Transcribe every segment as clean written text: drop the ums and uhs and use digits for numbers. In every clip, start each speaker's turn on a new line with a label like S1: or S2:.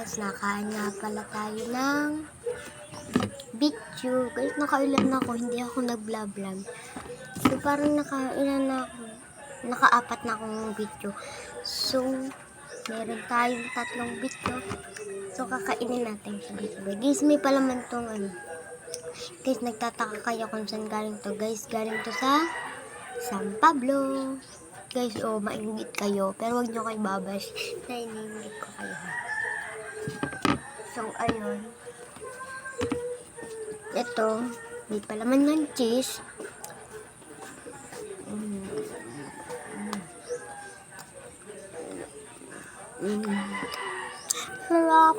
S1: Tapos nakain nga pala tayo ng bitchu. Guys, nakailan na ako. Hindi ako nag-vlog. So, parang nakailan na ako. Naka-4 na akong bitchu. So, meron tayong 3 bitchu. So, kakainin natin sabay-sabay. Guys, may palaman tong ano. Guys, nagtataka kayo kung saan galing to. Guys, galing to sa San Pablo. Guys, mainggit kayo. Pero wag nyo kayo babash. Naiinggit ko kayo. So, ayun. Ito, may palaman ng cheese. Sarap.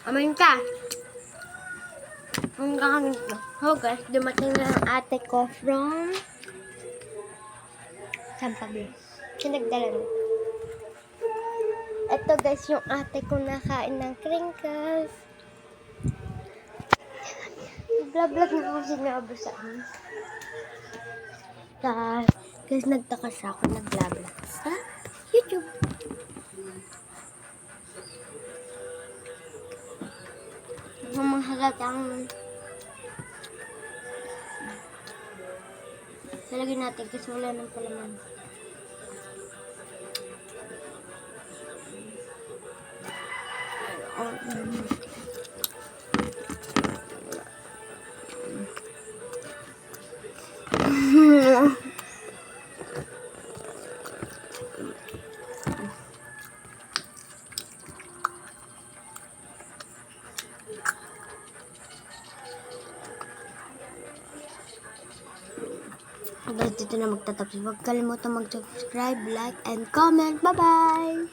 S1: Amin ka. Ang kakangit ko. Oh guys, dumating na ang ate ko from San Pablo. Siya nagdala na. Ito guys, yung ate ko nakain ng crinkles. Nag-vlog na ako sinabi sa amin. Guys, nagtaka siya ako nag-vlog sa YouTube. Mga halatang talagyan natin kasi wala ng palaman. Guys, dito na magtatapos. Huwag kalimutan mag-subscribe, like, and comment. Bye-bye!